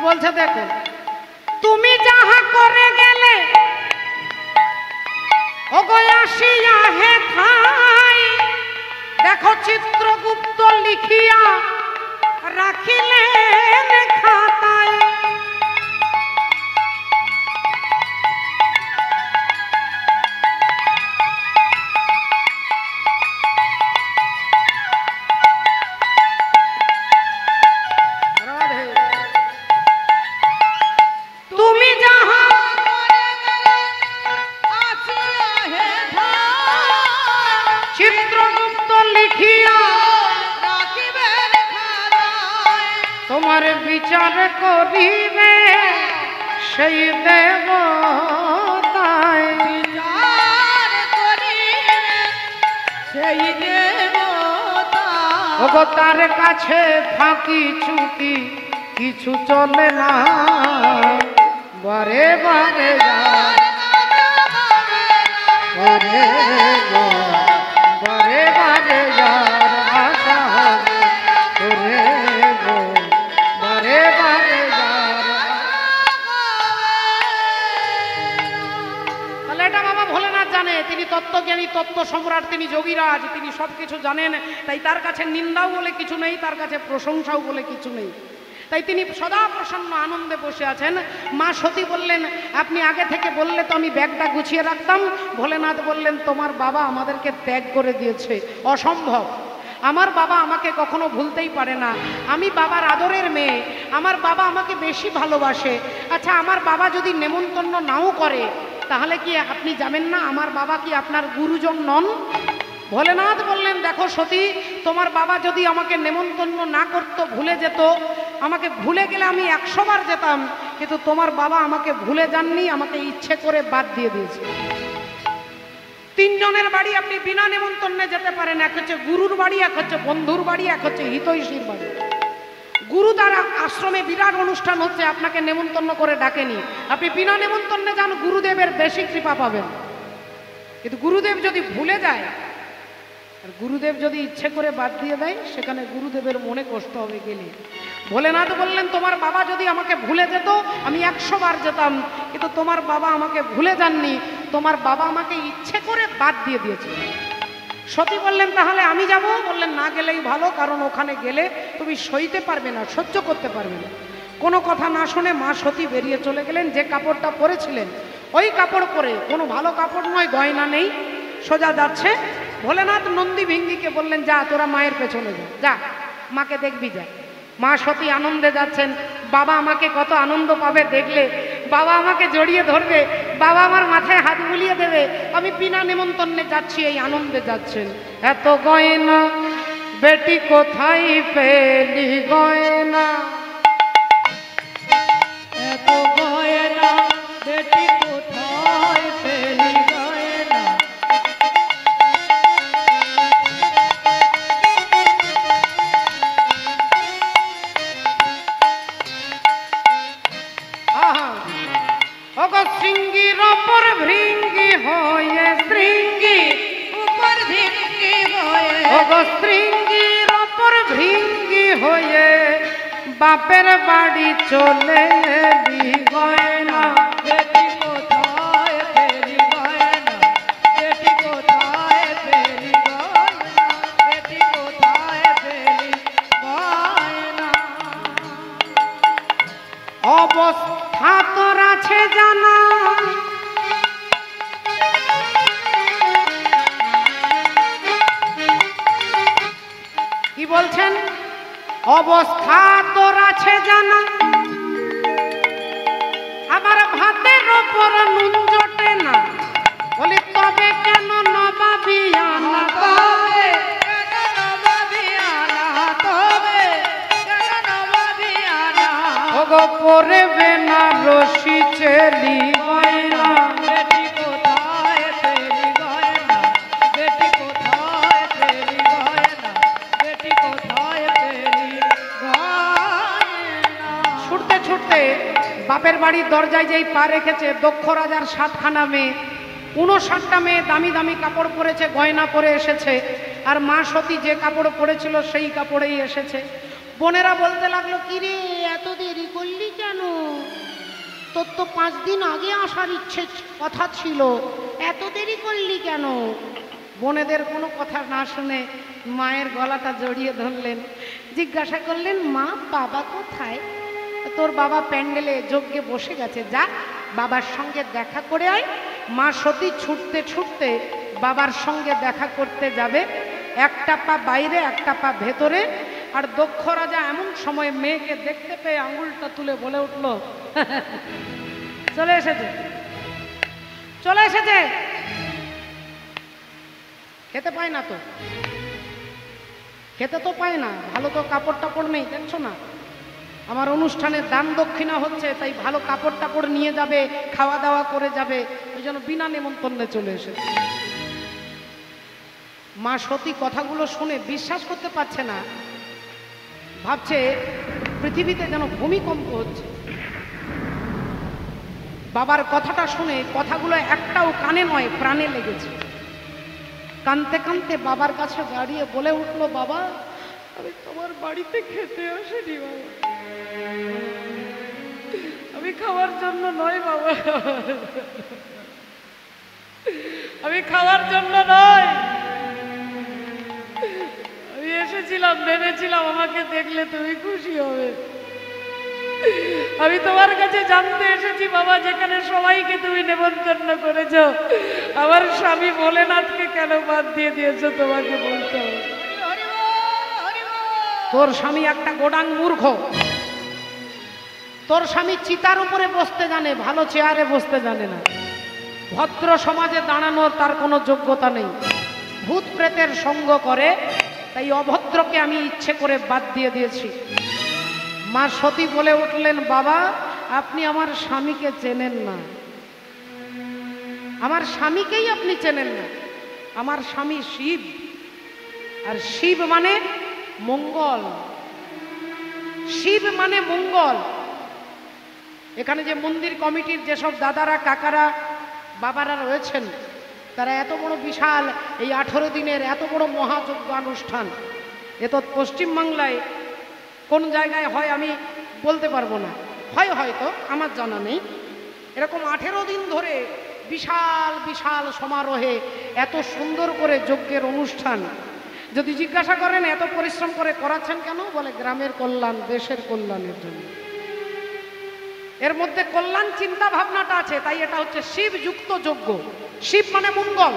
বলছে দেখো, তুমি যাহা করে গেলে ওগো আসিয়া হে ঠাই, দেখো চিত্রগুপ্ত লিখিয়া রাখিলেন খাতায়। তোমার বিচার করিবে সেই দেবতাই, বিচার করিবে সেই দেবতাই। ওগো তার কাছে ফাঁকি চুকি কিছু চলে না, বারে বারে বারে বারে বারে যার আশা হবে তোরে গো, বারে বারে যার। তাহলে এটা বাবা ভোলেনাথ জানে, তিনি তত্ত্বজ্ঞানী, তত্ত্ব সম্রাট, তিনি যোগীরাজ, তিনি সব কিছু জানেন। তাই তার কাছে নিন্দাও বলে কিছু নেই, তার কাছে প্রশংসাও বলে কিছু নেই। তাই তিনি সদা প্রসন্ন আনন্দে বসে আছেন। মা সতী বললেন, আপনি আগে থেকে বললে তো আমি ব্যাগটা গুছিয়ে রাখতাম। ভোলেনাথ বললেন, তোমার বাবা আমাদেরকে ত্যাগ করে দিয়েছে, অসম্ভব। আমার বাবা আমাকে কখনো ভুলতেই পারে না, আমি বাবার আদরের মেয়ে, আমার বাবা আমাকে বেশি ভালোবাসে। আচ্ছা, আমার বাবা যদি নেমন্তন্ন নাও করে তাহলে কি আপনি যাবেন না? আমার বাবা কি আপনার গুরুজন নন? ভোলেনাথ বললেন, দেখো সতী, তোমার বাবা যদি আমাকে নেমন্তন্ন না করতো, ভুলে যেত, আমাকে ভুলে গেলে আমি 100 বার যেতাম, কিন্তু তোমার বাবা আমাকে ভুলে যাননি, আমাকে ইচ্ছে করে বাদ দিয়ে দিয়েছে। 3 জনের বাড়ি আপনি বিনা নেমন্তন্নে যেতে পারেন, এক হচ্ছে গুরুর বাড়ি, এক হচ্ছে বন্ধুর বাড়ি, এক হচ্ছে হিতৈষীর বাড়ি। গুরু দ্বারা আশ্রমে বিরাট অনুষ্ঠান হচ্ছে, আপনাকে নেমন্তন্ন করে ডাকেনি, আপনি বিনা নেমন্তন্নে যান, গুরুদেবের বেশি কৃপা পাবেন। কিন্তু গুরুদেব যদি ভুলে যায় আর গুরুদেব যদি ইচ্ছে করে বাদ দিয়ে দেয়, সেখানে গুরুদেবের মনে কষ্ট হবে গেলে। ভোলেনাথ বললেন, তোমার বাবা যদি আমাকে ভুলে যেত, আমি 100 বার যেতাম, কিন্তু তোমার বাবা আমাকে ভুলে যাননি, তোমার বাবা আমাকে ইচ্ছে করে বাদ দিয়ে দিয়েছে। সতী বললেন, তাহলে আমি যাব? বললেন, না গেলেই ভালো, কারণ ওখানে গেলে তুমি সইতে পারবে না, সহ্য করতে পারবে না। কোনো কথা না শুনে মা সতী বেরিয়ে চলে গেলেন। যে কাপড়টা পরেছিলেন ওই কাপড় পরে, কোনো ভালো কাপড় নয়, গয়না নেই, সোজা যাচ্ছে। ভোলেনাথ নন্দী ভিঙ্গিকে বললেন, যা তোরা মায়ের পেছনে যা, যা মাকে দেখবি যা। মা সতী আনন্দে যাচ্ছেন। বাবা আমাকে কত আনন্দ পাবে দেখলে, বাবা আমাকে জড়িয়ে ধরবে, বাবা আমার মাথায় হাত বুলিয়ে দেবে, আমি বিনা নেমন্তন্নে যাচ্ছি, এই আনন্দে যাচ্ছেন। এত গয়না বেটি কোথায় পেলি গয়না, এত গয়না বেটি কোথায় পেলি গয়না। ওগো শৃঙ্গির ওপর ভৃঙ্গি হয়ে, শৃঙ্গি উপর ভিঙ্গি হয়ে, ওগো শৃঙ্গির ওপর ভৃঙ্গি হয়ে, বাপের বাড়ি চলে এলি গয়না। বেটি কোথায় পেলি গয়না, বেটি কোথায় পেলি গয়না, বেটি কোথায় পেলি গয়না। অবস্থা তোর আছে জানা, কি বলছেন? অবস্থা তোর আছে জানা, আবার ভাতের ওপর নুন জোটে না, বলি তবে কেন নবাবিয়ানা, তবে কেন নবাবিয়ানা, তবে কেন নবাবিয়ানা। ওগো পরবে না রশি চেলি গয়না। বেটি কোথায় পেলি গয়না, বেটি কোথায় পেলি গয়না, বেটি কোথায় পেলি গয়না। ছুটতে ছুটতে বাপের বাড়ির দরজায় যেই পা রেখেছে, দক্ষ রাজার 7খানা মেয়ে, 59টা মেয়ে দামি দামি কাপড় পরেছে, গয়না পরে এসেছে, আর মা সতী যে কাপড় পরেছিল সেই কাপড়েই এসেছে। বোনেরা বলতে লাগলো, কিরে এত দেরি করলি কেন, তোর তো 5 দিন আগে আসার ইচ্ছে কথা ছিল, এত দেরি করলি কেন? বোনেদের কোনো কথা না শুনে মায়ের গলাটা জড়িয়ে ধরলেন, জিজ্ঞাসা করলেন, মা বাবা কোথায়? তোর বাবা প্যান্ডেলে যজ্ঞে বসে গেছে, যা বাবার সঙ্গে দেখা করে আয়। মা সতী ছুটতে ছুটতে বাবার সঙ্গে দেখা করতে যাবে, একটা পা বাইরে একটা পা ভেতরে। আর দক্ষ রাজা এমন সময় মেয়েকে দেখতে পেয়ে আঙুলটা তুলে বলে উঠল, চলে এসেছে, চলে এসেছে। খেতে পায় না তো, খেতে তো পায় না, ভালো তো কাপড় টাপড় নেই, দেখছো না আমার অনুষ্ঠানে দান দক্ষিণা হচ্ছে, তাই ভালো কাপড় টাপড় নিয়ে যাবে, খাওয়া দাওয়া করে যাবে, ওই জন্য বিনা নেমন্তন্নে চলে এসেছে। মা সতী কথাগুলো শুনে বিশ্বাস করতে পারছে না, ভাবছে পৃথিবীতে যেন ভূমিকম্প হচ্ছে। বাবার কথাটা শুনে কথাগুলো একটাও কানে নয় প্রাণে লেগেছে। কাঁদতে কাঁদতে বাবার কাছে দাঁড়িয়ে বলে উঠলো, বাবা আমি তোমার বাড়িতে খেতে আসিনি বাবা, আমি খাওয়ার জন্য নয় বাবা, আমি খাওয়ার জন্য নয়, আমি এসেছিলাম ভেবেছিলাম আমাকে দেখলে তুমি খুশি হবে। আমি তোমার কাছে জানতে এসেছি বাবা, যেখানে সবাইকে তুমি নেমন্তন্ন করেছো, আমার স্বামী ভোলেনাথকে কেন বাদ দিয়ে দিয়েছো তোমাকে বলতে হবে। তোর স্বামী একটা গোডাং মূর্খ, তোর স্বামী চিতার উপরে বসতে জানে, ভালো চেয়ারে বসতে জানে না, ভদ্র সমাজে দাঁড়ানোর তার কোনো যোগ্যতা নেই। ভূত প্রেতের সঙ্গ করে, তাই অভদ্রকে আমি ইচ্ছে করে বাদ দিয়ে দিয়েছি। মা সতী বলে উঠলেন, বাবা আপনি আমার স্বামীকে চেনেন না, আমার স্বামীকেই আপনি চেনেন না। আমার স্বামী শিব, আর শিব মানে মঙ্গল, শিব মানে মঙ্গল। এখানে যে মন্দির কমিটির যেসব দাদারা কাকারা বাবারা রয়েছেন, তারা এত বড় বিশাল এই 18 দিনের এত বড় মহাযজ্ঞ অনুষ্ঠান, এ তো পশ্চিমবাংলায় কোন জায়গায় হয় আমি বলতে পারবো না, হয় হয়তো, আমার জানা নেই। এরকম 18 দিন ধরে বিশাল বিশাল সমারোহে এত সুন্দর করে যজ্ঞের অনুষ্ঠান। যদি জিজ্ঞাসা করেন এত পরিশ্রম করে করাচ্ছেন কেন, বলে গ্রামের কল্যাণ, দেশের কল্যাণের জন্য। এর মধ্যে কল্যাণ চিন্তা ভাবনাটা আছে, তাই এটা হচ্ছে শিব যুক্ত যজ্ঞ। শিব মানে মঙ্গল,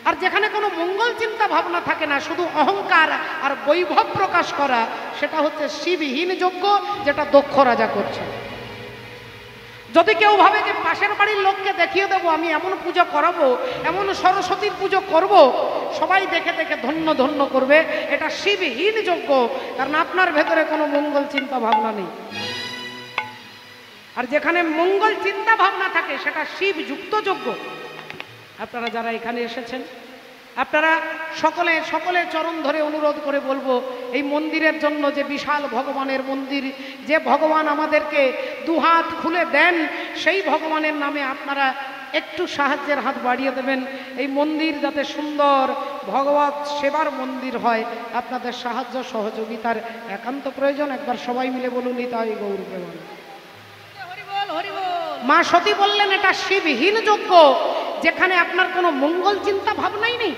আর যেখানে কোনো মঙ্গল চিন্তা ভাবনা থাকে না, শুধু অহংকার আর বৈভব প্রকাশ করা, সেটা হচ্ছে শিবহীন যজ্ঞ, যেটা দক্ষ রাজা করছে। যদি কেউ ভাবে যে পাশের বাড়ির লোককে দেখিয়ে দেবো আমি এমন পুজো করাবো, এমন সরস্বতীর পুজো করব, সবাই দেখে দেখে ধন্য ধন্য করবে, এটা শিবহীন যজ্ঞ, কারণ আপনার ভেতরে কোনো মঙ্গল চিন্তা ভাবনা নেই। আর যেখানে মঙ্গল চিন্তা ভাবনা থাকে সেটা শিব যুক্ত যজ্ঞ। আপনারা যারা এখানে এসেছেন, আপনারা সকলে সকলের চরণ ধরে অনুরোধ করে বলবো, এই মন্দিরের জন্য, যে বিশাল ভগবানের মন্দির, যে ভগবান আমাদেরকে দুহাত খুলে দেন, সেই ভগবানের নামে আপনারা একটু সাহায্যের হাত বাড়িয়ে দেবেন। এই মন্দির যাতে সুন্দর ভগবত সেবার মন্দির হয়, আপনাদের সাহায্য সহযোগিতার একান্ত প্রয়োজন। একবার সবাই মিলে বলুন, নিতাই গৌর প্রেমানন্দ। মা সতী বললেন, এটা শিবহীন যজ্ঞ, যেখানে আপনার কোনো মঙ্গল চিন্তা ভাবনাই নেই।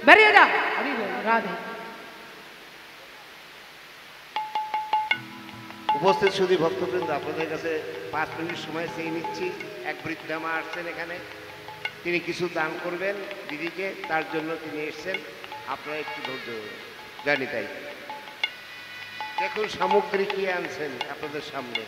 বেরিয়ে যা। হরি বল, রাধে। উপস্থিত সুধী ভক্তবৃন্দ, আপনাদের কাছে 5 মিনিট সময় চেয়ে নিচ্ছি। এক বৃদ্ধা মা আসছেন এখানে, তিনি কিছু দান করবেন দিদিকে, তার জন্য তিনি এসছেন। আপনারা একটু ধৈর্য জানি। তাই দেখুন সামগ্রী কি আনছেন আপনাদের সামনে।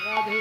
রাধে।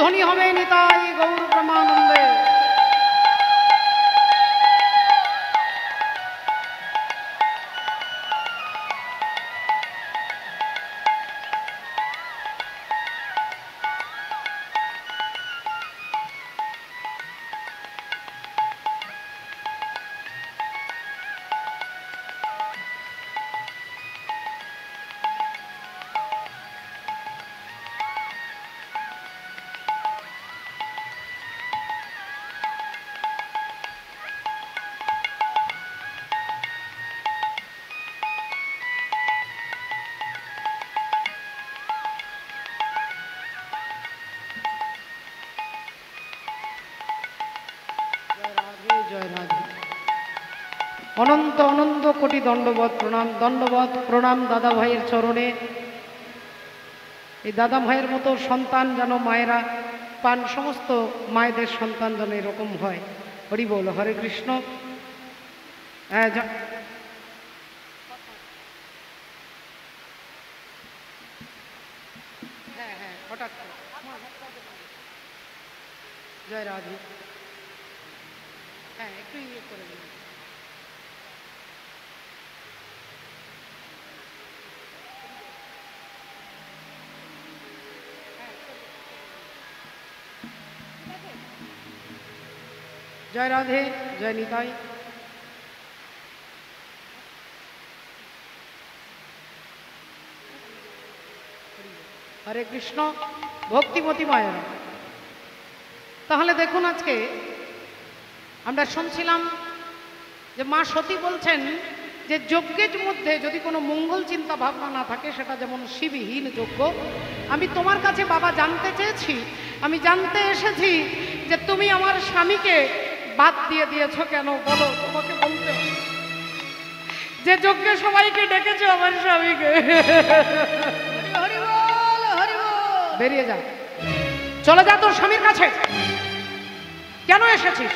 ধ্বনি হবে নিতাই গৌর ব্রহ্মানন্দে। জয় রাধে। অনন্ত অনন্ত কোটি দণ্ডবত প্রণাম, দণ্ডবত প্রণাম দাদা ভাইয়ের চরণে। এই দাদা ভাইয়ের মতো সন্তান যেন মায়েরা পান, সমস্ত মায়েদের সন্তান যেন এরকম হয়। হরি বল, হরে কৃষ্ণ। হ্যাঁ, হ্যাঁ হ্যাঁ, হঠাৎ করে। জয় রাধে। হ্যাঁ, একটু ইয়ে করে দিন। জয় রাধে, জয় নিতাই। হরে কৃষ্ণ। ভক্তিমতী মায়েরা, তাহলে দেখুন আজকে আমরা শুনছিলাম যে মা সতী বলছেন যে যজ্ঞের মধ্যে যদি কোনো মঙ্গল চিন্তা ভাবনা না থাকে সেটা যেমন শিবহীন যজ্ঞ। আমি তোমার কাছে বাবা জানতে চেয়েছি, আমি জানতে এসেছি যে তুমি আমার স্বামীকে বাদ দিয়ে দিয়েছো কেন, বলো। তোমাকে বলতে হবে যে যজ্ঞে সবাইকে ডেকেছো, আমার স্বামীকে বেরিয়ে যা, চলে যা তোর স্বামীর কাছে। কেন এসেছিস?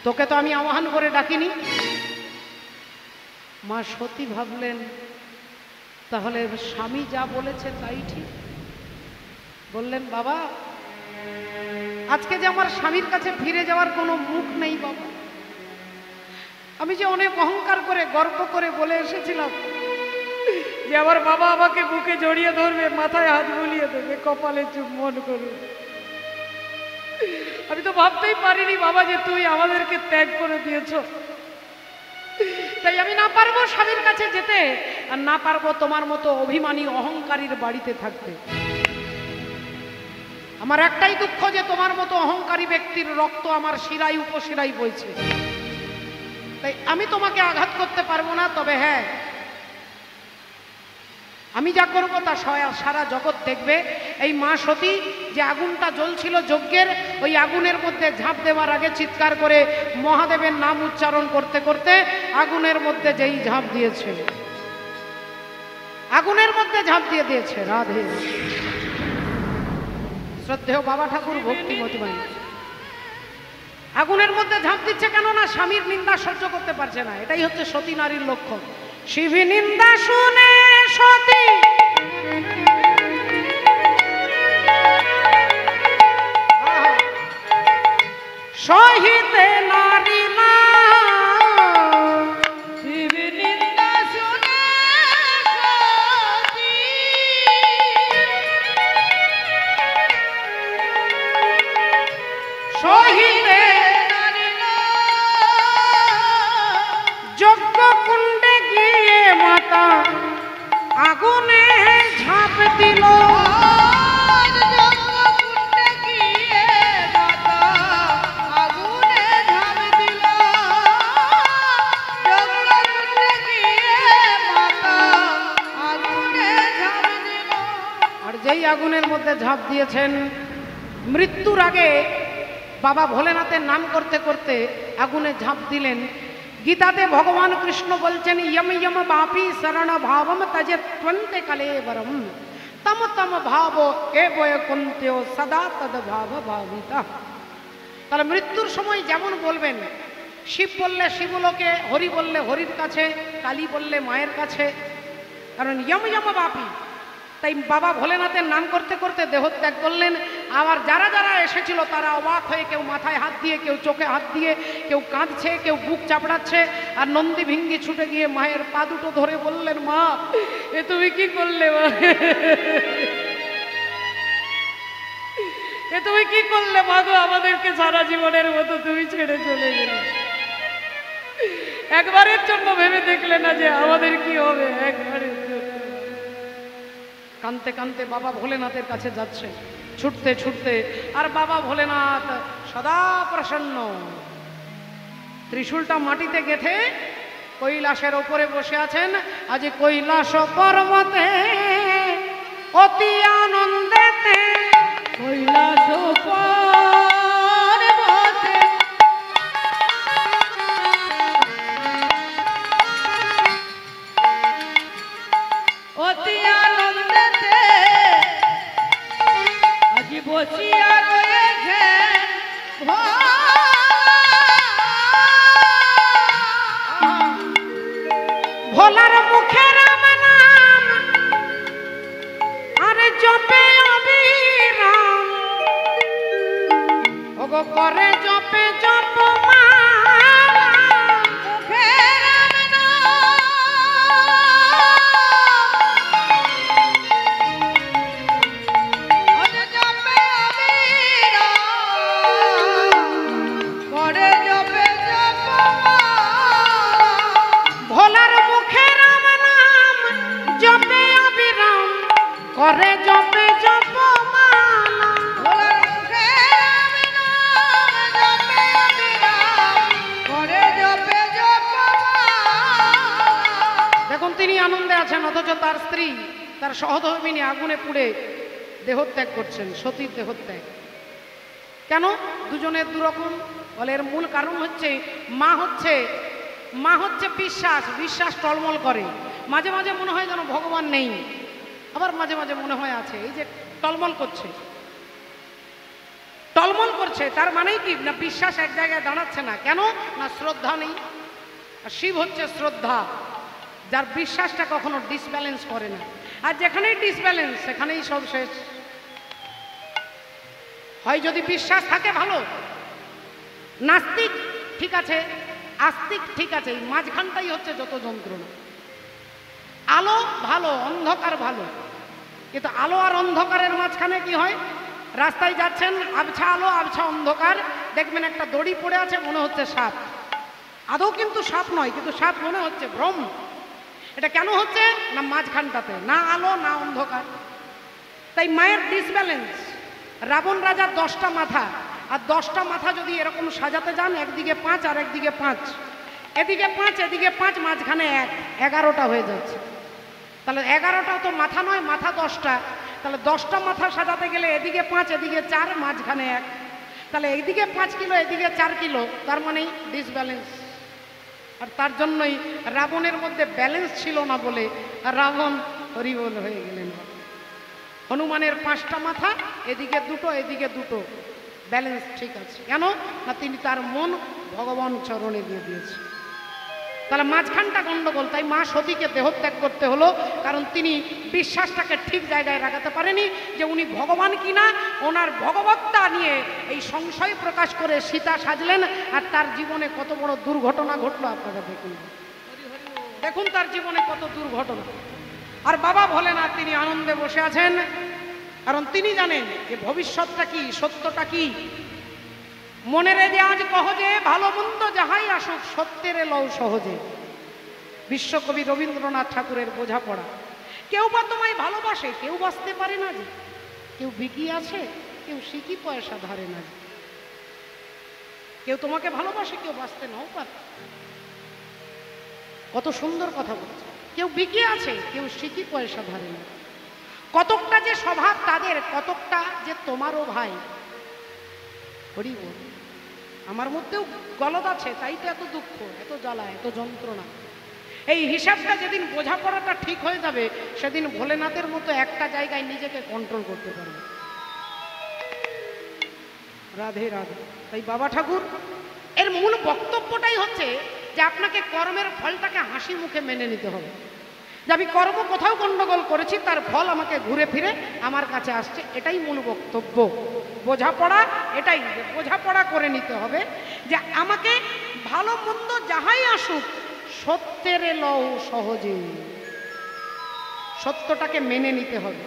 তোকে তো আমি আহ্বান করে ডাকিনি। মা সতী ভাবলেন তাহলে স্বামী যা বলেছে তাই ঠিক। বললেন বাবা, আজকে যে আমার স্বামীর কাছে ফিরে যাওয়ার কোনো মুখ নেই বাবা। আমি যে অনেক অহংকার করে গর্ব করে বলে এসেছিলাম যে আমার বাবা আমাকে বুকে জড়িয়ে ধরবে, মাথায় হাত বুলিয়ে দেবে, কপালে চুম্বন করবে। আমি তো ভাবতেই পারিনি বাবা যে তুই আমাদেরকে ত্যাগ করে দিয়েছ। তাই আমি না পারবো স্বামীর কাছে যেতে, আর না পারবো তোমার মতো অভিমানী অহংকারীর বাড়িতে থাকতে। আমার একটাই দুঃখ যে তোমার মতো অহংকারী ব্যক্তির রক্ত আমার শিরায় উপশিরায় বইছে। তাই আমি তোমাকে আঘাত করতে পারবো না। তবে হ্যাঁ, আমি যা করবো তা সারা জগৎ দেখবে। এই মা সতী যে আগুনটা জ্বলছিল যজ্ঞের, ওই আগুনের মধ্যে ঝাঁপ দেওয়ার আগে চিৎকার করে মহাদেবের নাম উচ্চারণ করতে করতে আগুনের মধ্যে যেই ঝাঁপ দিয়েছে, আগুনের মধ্যে ঝাঁপ দিয়ে দিয়েছে। রাধে। শ্রদ্ধেয় বাবা ঠাকুর ভক্তিমতী মাই আগুনের মধ্যে ঝাঁপ দিচ্ছে কেন না? স্বামীর নিন্দা সহ্য করতে পারছে না। এটাই হচ্ছে সতী নারীর লক্ষ্য। শিবী নিন্দা শুনে সতী সহিতে নারী না, শিবী নিন্দা শুনে সতী সহিতে নারী না, যজ্ঞ কুণ্ডে গিয়ে মাতা আগুনে ঝাঁপ দিল। আজ যজ্ঞকুণ্ডে গিয়ে মাতা আগুনে ঝাঁপ দিল। যজ্ঞকুণ্ডে গিয়ে মাতা আগুনে ঝাঁপ দিল। আর যেই আগুনের মধ্যে ঝাঁপ দিয়েছেন, মৃত্যুর আগে বাবা ভোলেনাথের নাম করতে করতে আগুনে ঝাঁপ দিলেন। গীতাতে ভগবান কৃষ্ণ বলছেন ইয়ম ইয়ম বাপি শরণ ভাবম তজে ত্বন্তে কলেবরম তম তম ভাব এ বয় কুন্তেও সদা তদ ভাব ভাবিতা। তাহলে মৃত্যুর সময় যেমন বলবেন, শিব বললে শিবলোকে, হরি বললে হরির কাছে, কালী বললে মায়ের কাছে, কারণ ইয়ম ইয়ম বাপি। তাই বাবা ভোলেনাথের নাম করতে করতে দেহত্যাগ করলেন। আবার যারা যারা এসেছিল তারা অবাক হয়ে কেউ মাথায় হাত দিয়ে, কেউ চোখে হাত দিয়ে, কেউ কাঁদছে, কেউ বুক চাপড়াচ্ছে। আর নন্দী ভিঙ্গি ছুটে গিয়ে মায়ের পা দুটো ধরে বললেন, মা এ তুমি কি করলে মা, এ তুমি কি করলে মা গো, আমাদেরকে সারা জীবনের মতো তুমি ছেড়ে চলে গেলে, একবারের জন্য ভেবে দেখলে না যে আমাদের কি হবে, একবারের জন্য। কাঁদতে কাঁদতে বাবা ভোলেনাথের কাছে যাচ্ছে, ছুটতে ছুটতে। আর বাবা ভোলেনাথ সদা প্রসন্ন, ত্রিশূলটা মাটিতে গেঁথে কৈলাসের ওপরে বসে আছেন। আজ কৈলাস পর্বতে অতি আনন্দেতে, কৈলাস পর্বতে অতি আনন্দেতে আজি বসিয়া রয়েছেন ভোলার মুখে রাম নাম আরে জপে অবিরাম, ওগো করে জপে জপ মালা, মুখে রাম নাম ওরে জপে অবিরাম, করে জপে জপ মালা। ভোলার মুখে রাম নাম জপে অবিরাম, করে জপে জপ মালা। ভোলার মুখে রাম নাম জপে অবিরাম, করে জপে জপ মালা। দেখুন তিনি আনন্দে আছেন, অথচ তার স্ত্রী, তার সহধর্মিনী আগুনে পুড়ে দেহত্যাগ করছেন, সতীর দেহত্যাগ। কেন? দুজনের দুরকম। বলে এর মূল কারণ হচ্ছে মা হচ্ছে বিশ্বাস, বিশ্বাস টলমল করে। মাঝে মাঝে মনে হয় যেন ভগবান নেই, আবার মাঝে মাঝে মনে হয় আছে। এই যে টলমল করছে, টলমল করছে, তার মানেই কি না বিশ্বাস এক জায়গায় দাঁড়াচ্ছে না। কেন না শ্রদ্ধা নেই। আর শিব হচ্ছে শ্রদ্ধা, যার বিশ্বাসটা কখনো ডিসব্যালেন্স করে না। আর যেখানেই ডিসব্যালেন্স সেখানেই সব শেষ। হয় যদি বিশ্বাস থাকে ভালো, নাস্তিক ঠিক আছে, আস্তিক ঠিক আছে, এই মাঝখানটাই হচ্ছে যত যন্ত্রণা। আলো ভালো, অন্ধকার ভালো, কিন্তু আলো আর অন্ধকারের মাঝখানে কি হয়? রাস্তায় যাচ্ছেন, আবছা আলো আবছা অন্ধকার, দেখবেন একটা দড়ি পড়ে আছে, মনে হচ্ছে সাপ, আদৌ কিন্তু সাপ নয়, কিন্তু সাপ মনে হচ্ছে, ভ্রম। এটা কেন হচ্ছে না মাঝখানটাতে না আলো না অন্ধকার। তাই মায়ের ডিসব্যালেন্স। রাবণ রাজার 10টা মাথা, আর 10টা মাথা যদি এরকম সাজাতে যান, একদিকে 5 আর একদিকে 5, এদিকে 5 এদিকে 5, মাঝখানে 1, 11টা হয়ে যাচ্ছে। তাহলে 11টাও তো মাথা নয়, মাথা 10টা। তাহলে 10টা মাথা সাজাতে গেলে এদিকে 5 এদিকে 4, মাঝখানে 1। তাহলে এইদিকে 5 কিলো এদিকে 4 কিলো, তার মানেই ডিসব্যালেন্স। আর তার জন্যই রাবণের মধ্যে ব্যালেন্স ছিল না বলে রাবণ হরিবোল হয়ে গেলেন। হনুমানের 5টা মাথা, এদিকে 2টো এদিকে 2টো, ব্যালেন্স ঠিক আছে। কেন না তিনি তার মন ভগবান চরণে দিয়ে দিয়েছে। তাহলে মাঝখানটা গন্ডগোল। তাই মা সতীকে দেহত্যাগ করতে হলো, কারণ তিনি বিশ্বাসটাকে ঠিক জায়গায় রাখাতে পারেনি যে উনি ভগবান কিনা। ওনার ভগবত্তা নিয়ে এই সংশয় প্রকাশ করে সীতা সাজলেন, আর তার জীবনে কত বড় দুর্ঘটনা ঘটলো আপনারা দেখুন। দেখুন তার জীবনে কত দুর্ঘটনা। আর বাবা ভোলেনাথ তিনি আনন্দে বসে আছেন, কারণ তিনি জানেন যে ভবিষ্যৎটা কি, সত্যটা কি। মনে রে যে আজ কহজে, ভালো মন্দ যাহাই আসুক সত্যের লও সহজে। বিশ্বকবি রবীন্দ্রনাথ ঠাকুরের বোঝাপড়া। কেউ বা তোমায় ভালোবাসে, কেউ বাঁচতে পারে না যে। কেউ বিকি আছে, কেউ সিকি পয়সা ধারে না যে। কেউ তোমাকে ভালোবাসে, কেউ বাঁচতে নাও পারে। কত সুন্দর কথা বলছে। কেউ বিকি আছে, কেউ সিকি পয়সা ধারে না। কতকটা যে স্বভাব তাদের, কতকটা যে তোমারও ভাই। হরি বল। আমার মধ্যেও গলদ আছে, তাই তো এত দুঃখ, এত জ্বালা, এত যন্ত্রণা। এই হিসাবটা যেদিন বোঝাপড়াটা ঠিক হয়ে যাবে, সেদিন ভোলেনাথের মতো একটা জায়গায় নিজেকে কন্ট্রোল করতে পারবে। রাধে রাধে। তাই বাবা ঠাকুর এর মূল বক্তব্যটাই হচ্ছে যে আপনাকে কর্মের ফলটাকে হাসি মুখে মেনে নিতে হবে। যে আমি কর্ম কোথাও গণ্ডগোল করেছি, তার ফল আমাকে ঘুরে ফিরে আমার কাছে আসছে, এটাই মূল বক্তব্য। বোঝাপড়া এটাই, যে বোঝাপড়া করে নিতে হবে যে আমাকে ভালো মন্দ যাহাই আসুক সত্যের লও সহজে, সত্যটাকে মেনে নিতে হবে।